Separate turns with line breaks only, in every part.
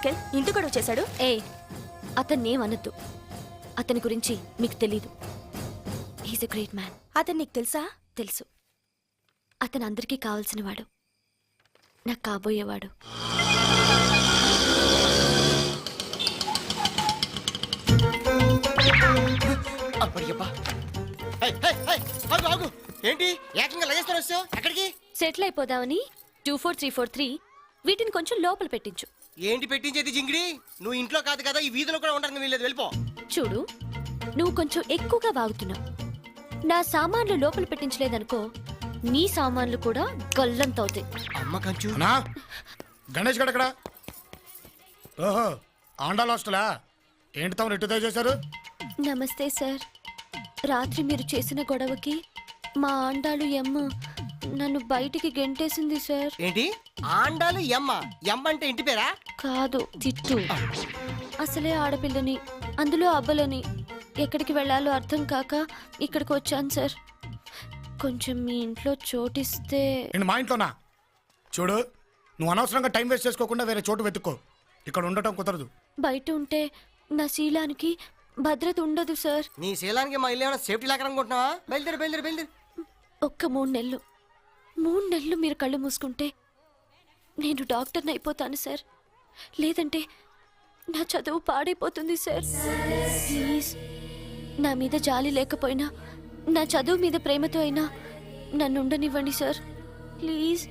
Uncle ఇంటి గొడవ చేశాడు?
అతన్నేమనద్దు. అతని గురించి మీకు తెలీదు. He's a great man.
అతను నీకు తెలుసా?
తెలుసు. అతను అందరికీ కావాల్సినవాడు, నాకు కాబోయేవాడు.
ఏంటి ఏకంగా లగేస్తారు వచ్చావు? ఎక్కడికి?
సెటిల్ అయిపోదామని 24343 వీటిని కొంచెం లోపల పెట్టించు.
ఏంటి పెట్టించేది జింగిడి? నువ్వు ఇంట్లో కాదు కదా, ఈ వీధిలో కూడా ఉండడానికి వీల్లేదు, వెళ్ళిపో.
చూడు, నువ్వు కొంచెం ఎక్కువగా వాగుతున్నావు. నా సామాన్లు లోపల పెట్టించలేదనుకో, నీ సామాన్లు కూడా గల్లంతవుతాయి.
అమ్మ కంచు.
గణేష్ గడ ఎక్కడ? ఓహో, ఆండాల్ హాస్టలా? ఏంటి తమరు ఎటు చేశారు?
నమస్తే సార్. రాత్రి మీరు చేసిన గొడవకి మా ఆండాలు ఎమ్మ నన్ను బయటికి గెంటేసింది సార్.
ఏంటి ఆండాలు ఎమ్మ? ఎమ్మ అంటే ఇంటి పేరా?
కాదు, తిట్టు. అసలే ఆడపిల్లని, అందులో అబ్బలని, ఎక్కడికి వెళ్ళాలో అర్థం కాక ఇక్కడికి వచ్చాను సార్. కొంచెం మీ ఇంట్లో చోటిస్తే.
మా ఇంట్లోనా? చూడు, నువ్వు అనవసరంగా టైం వేస్ట్ చేసుకోకుండా వేరే చోటు వెతుక్కో. ఇక్కడ ఉండటం కుదరదు.
బయట ఉంటే నా శీలానికి భద్రత ఉండదు సార్.
నీ శీలానికి మా ఇల్లు ఏమైనా సేఫ్టీ లాగా అనుకుంటున్నావా? బయలుదేరి బయలుదేరి బయలుదేరి.
ఒక్క 3 నెలలు మీరు కళ్ళు మూసుకుంటే నేను డాక్టర్ని అయిపోతాను సార్. లేదంటే నా చదువు పాడైపోతుంది సార్. ప్లీజ్, నా మీద జాలి లేకపోయినా నా చదువు మీద ప్రేమతో అయినా నన్ను ఉండనివ్వండి సార్. ప్లీజ్.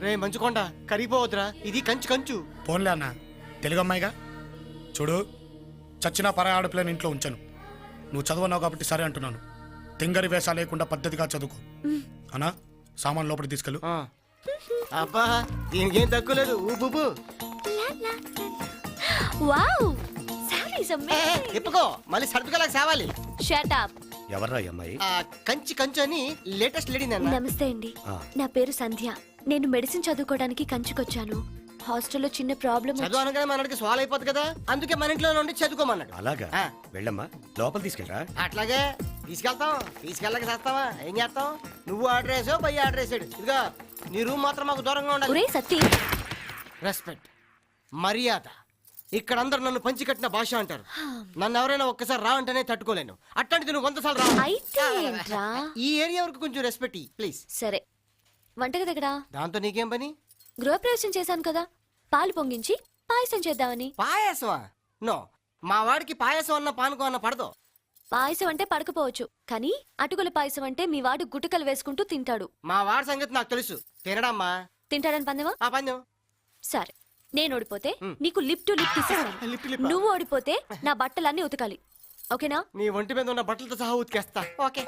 రే మంచుకొండ, కరిగిపోవద్దురా, ఇది కంచు కంచు.
పోన్లే అన్న, తెలుగు అమ్మాయిగా. చూడు, చచ్చిన పరాయి ఆడపిల్లని ఇంట్లో ఉంచాను. నువ్వు చదవన్నావు కాబట్టి సరే అంటున్నాను. తింగరి వేషా లేకుండా పద్ధతిగా చదువుకో. అన్నా, సామాన్ లోపలికి తీసుకెళ్ళు.
అబ్బా, దీనికేం తక్కువలేదు. ఊబుబు
వావ్, సారీస్ అమేజింగ్.
తిప్పుకో, మళ్ళీ సర్దుకోలేక సావాలి.
Shut up.
ఎవర్రా అమ్మాయి?
కంచి కంచు అని లేటెస్ట్ లేడీ.
నమస్తే అండి, నా పేరు సంధ్య. నేను మెడిసిన్ చదువుకోవడానికి కంచికొచ్చాను. హాస్టల్లో చిన్న ప్రాబ్లం.
చదువు అనగానే మనకి సాల్వ్ అయిపోతుంది కదా, అందుకే మన ఇంట్లో నుండి చదువుకోమన్నాడు.
అలాగా? వెళ్ళమ్మా, లోపల తీసుకెళ్ళరా.
అట్లాగే తీసుకెళ్తాం. తీసుకెళ్ళక చేస్తావా? ఏం చేస్తాం? నువ్వు ఆర్డర్ వేసావు, పై ఆర్డర్ వేసాడు. ఇదిగా నీ రూమ్ మాత్రం మాకు దూరంగా ఉండాలి.
ఒరే సత్తి,
రెస్పెక్ట్, మర్యాద. ఇక్కడ అందరు నన్ను పంచి కట్టిన భాష అంటారు. నన్ను ఎవరైనా ఒక్కసారి రా అంటేనే తట్టుకోలేను. అట్లాంటిది నువ్వు 100 సార్లు రా.
అయితే ఏంట్రా?
ఈ ఏరియా వరకు కొంచెం రెస్పెక్ట్ ప్లీజ్.
సరే, వంటగది ఎక్కడా?
దాంతో నీకేం పని?
గృహప్రవేశం చేశాను కదా, పాలు పొంగించి పాయసం చేద్దామని.
పాయసమా? నో, మా వాడికి పాయసం అన్న పానకం అన్న పడదు.
పాయసం అంటే పడకపోవచ్చు, కానీ అటుకుల పాయసం అంటే మీ వాడు గుటకలు వేసుకుంటూ తింటాడు.
మా వాడి సంగతి నాకు తెలుసు. తినడమ్మా.
తింటాడని పందెమా?
ఆ పందెం.
సరే, నేను ఓడిపోతే నీకు లిప్ టు లిప్ ఇస్తాను.
Lip lip.
నువ్వు ఓడిపోతే నా బట్టలన్నీ ఉతకాలి. ఓకేనా?
నీ ఒంటి మీద ఉన్న బట్టలతో సహా ఉతికేస్తా. ఓకే.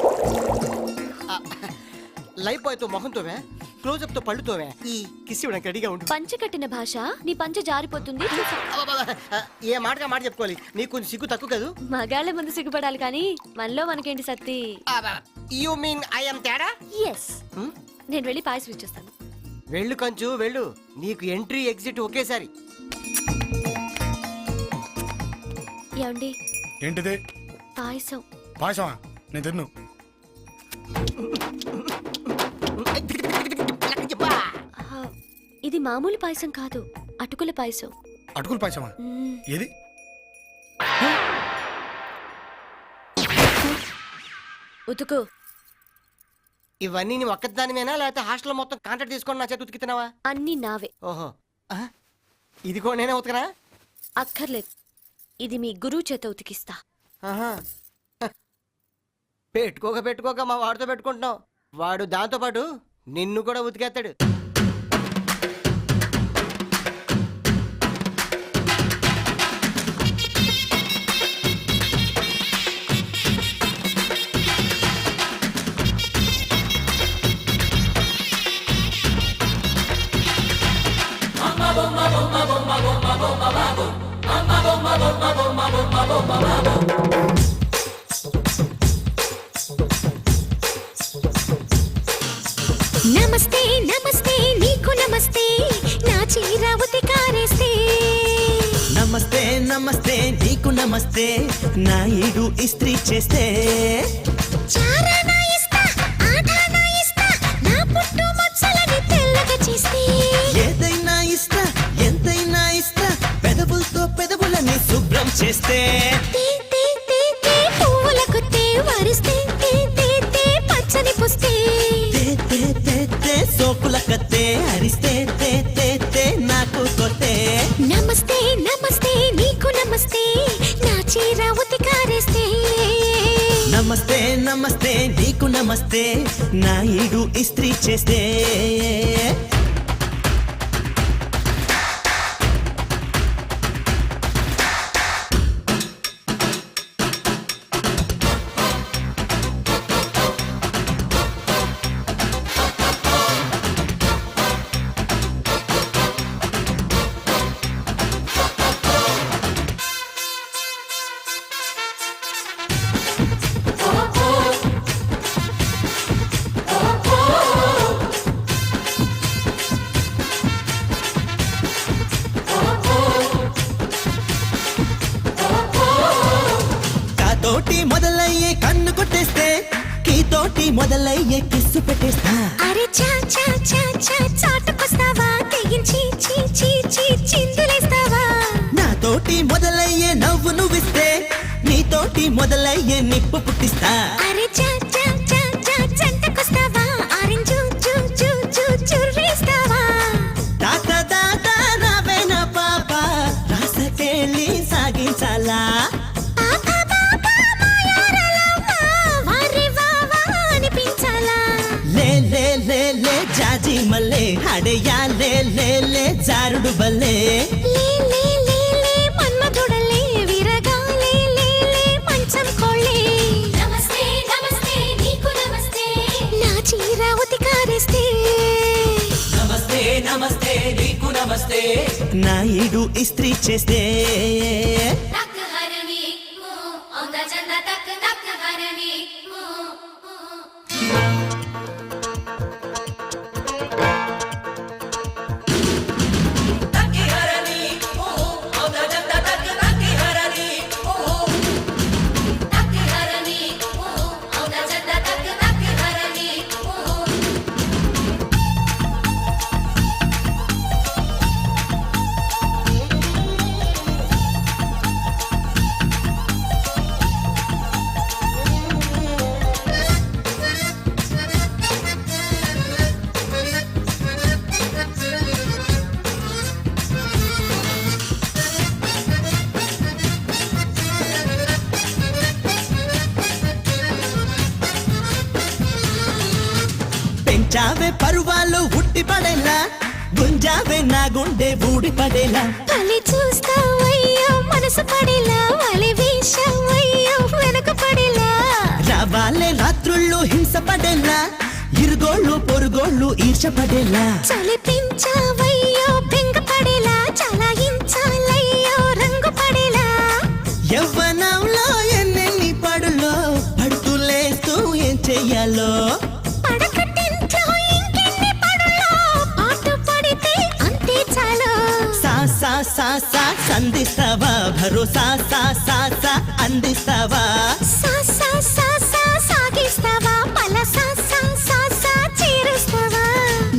లైఫ్ బాయ్ తో మొహంతోవే, క్లోజప్ తో పళ్ళుతోవే, ఈ కిస్ ఇవ్వడానికి రెడీగా ఉండు.
పంచె కట్టిన భాష, నీ పంచె జారిపోతుంది.
ఏ మాటగా మాట చెప్పుకోవాలి. నీకు కొంచెం సిగ్గు తక్కువ కదా.
మగాళ్ళ ముందు సిగ్గుపడాలి, కానీ మనలో మనకేంటి Satti?
You mean I am తేడా?
ఎస్. నేను వెళ్ళి పాయసం ఇచ్చేస్తాను.
వెళ్ళు కంచు, వెళ్ళు. నీకు ఎంట్రీ ఎగ్జిట్ ఒకేసారి.
ఏమండి?
ఏంటిది?
పాయసం.
పాయసమా? నేను తిన్ను.
ఇది మామూలు పాయసం కాదు, అటుకుల పాయసం.
అటుకుల పాయసమా? ఏది?
ఉతుకు.
ఇవన్నీ నీ ఒక్కదానివేనా, లేకపోతే హాస్టల్ మొత్తం కాంట్రాక్ట్ తీసుకొని నా చేతి ఉతికితున్నావా?
అన్ని నావే.
ఓహో, ఇది కూడా నేనే ఉతకనా?
అక్కర్లేదు, ఇది మీ గురువు చేత ఉతికిస్తా.
పెట్టుకోక మా వాడితో పెట్టుకుంటున్నావు. వాడు దాంతో పాటు నిన్ను కూడా ఉతికేస్తాడు.
నమస్తే నమస్తే నీకు నమస్తే, నా చీర ఉతికారేస్తే.
నమస్తే నమస్తే నీకు నమస్తే, నా ఈడు ఇస్త్రీ చేస్తే.
చారానా ఇస్తా, ఆటానా ఇస్తా, నా పుట్టు మచ్చలని తెల్లగా చేస్తే.
ఏదైనా ఇస్తా, ఎంతైనా ఇస్తా, పెదవుల చేస్తే
తే తే తే తే పువ్వులకు తే వరిస్తే తే తే తే పచ్చని పుస్తే
తే తే తే తే సోకుల కత్తే అరిస్తే తే తే తే నాకు కొత్తే
నమస్తే నమస్తే నీకు నమస్తే నా చీర ఉతికారేస్తే
నమస్తే నమస్తే నీకు నమస్తే నా ఈడు ఇస్త్రీ చేస్తే కాతోటి మొదలయ్యే కన్ను కొట్టేస్తే కీతోటి మొదలయ్యే కిస్సు పెట్టేస్తా
అరే చా చా చా చా చాటుకొస్తావా తెగించి చీ చీ చీ చిందులేస్తావా
నాతోటి మొదలయ్యే నవ్వు నువ్విస్తే నీతోటి మొదలయ్యే నిప్పు పుట్టిస్తా
అరే చా చా చా చా చెంతకొస్తావా ఆరెంజ్ చూ చూ చూ చుర్రేస్తావా
తాత తాత రావేనా పాప రాసకెళ్ళి సాగించాలా
పాపా పాపా మాయారలవ్వా వారే వావా అనిపించాలా
లే లే లే లే జాజి మల్లె హడయా లే లే లే జారుడు బల్లే
లే లే లే లే మన్మధుడలే విరగా లే లే లే మంచం కోళ్ళే నమస్తే నమస్తే నీకు నమస్తే నా చీర ఉతికారేస్తే
నమస్తే నమస్తే నీకు నమస్తే నా ఈడు ఇస్త్రీ చేస్తే
Tak harani mu, onda janda tak harani mu. Tak harani mu, onda janda tak harani mu.
పెంచావే పరువాలు ఉట్టి పడేలా గుంజావే నా గుండె ఊడి పడేలా
తల్లి చూస్తావయ్యో మనసు పడేలా వలి వేషావయ్యో వెనక పడేలా
రావాలే రాత్రుళ్ళు హింస పడేలా ఇరుగోళ్ళు పొరుగోళ్ళు ఈర్ష పడేలా
చలిపించావయ్యో బెంగ పడేలా చలాయించాలయ్యో రంగు పడేలా
యవ్వనంలో ఎన్నెన్ని పడులో పడుతూ లేస్తూ ఏం చెయ్యాలో
పడకటింట్లో ఇంకెన్ని పడులో పాటు పడితే అంతే చాలు
సా సా సా సా సంధిస్తావా భరోసా సా సా సా అందిస్తావా
సా సా సా సా సాగిస్తావా పల సా సా సా సా చేరుస్తావా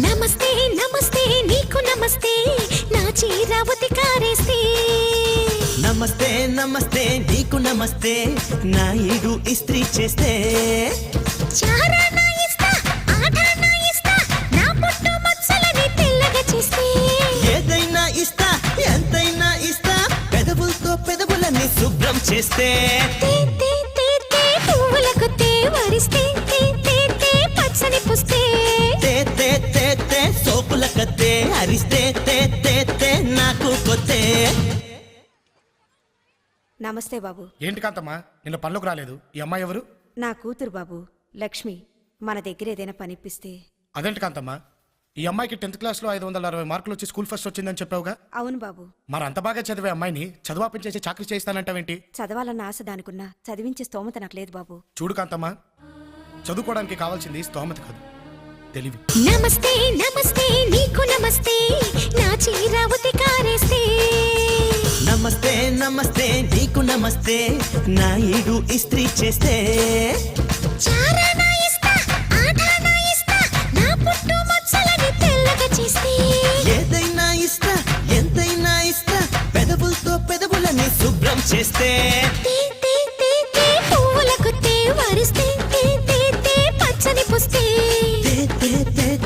నమస్తే నమస్తే నీకు నమస్తే నా చీర ఉతికారేస్తే
నమస్తే నమస్తే నీకు నమస్తే నా ఈడు ఇస్త్రీ చేస్తే
చారానా ఇస్తా ఆటానా ఇస్తా నా పుట్టు మచ్చలని తెల్లగా చేస్తే
ఏదైనా ఇస్తా ఎంతైనా ఇస్తా పెదవులతో పెదవులని శుభ్రం చేస్తే
తే తే తే తే పువ్వులకు తే వరిస్తే తే తే తే పచ్చని పుస్తే
తే తే తే తే సోకుల కత్తే అరిస్తే తే తే తే నాకు కొత్తే
నమస్తే బాబు.
ఏంటి కాంతమ్మా నిన్న పనులకు రాలేదు ఈ అమ్మాయి ఎవరు?
నా కూతురు బాబు లక్ష్మి. మన దగ్గర ఏదైనా పనిపిస్తే.
అదేంటి కాంతమ్మా ఈ అమ్మాయికి 10th క్లాస్లో 560 మార్కులు వచ్చి స్కూల్ ఫస్ట్ వచ్చిందని చెప్పావుగా?
అవును బాబు.
మరి అంత బాగా చదివే అమ్మాయిని చదువాపించేసి చాకరీ చేయిస్తానంటావేంటి?
చదవాలన్న ఆశ దానికున్నా చదివించే స్తోమత నాకు లేదు బాబు.
చూడు కాంతమ్మా చదువుకోవడానికి కావాల్సింది స్తోమత కాదు తెలివి.
నమస్తే నమస్తే నీకు నమస్తే నా చీర ఉతికారేస్తే
నమస్తే నమస్తే నీకు నమస్తే నా ఈడు ఇస్త్రీ చేస్తే
చారానా ఇస్తా ఆటానా ఇస్తా నా పుట్టు మచ్చలని తెల్లగా చేస్తే
ఏదైనా ఇస్తా ఎంతైనా ఇస్తా పెదవులతో పెదవులని శుభ్రం చేస్తే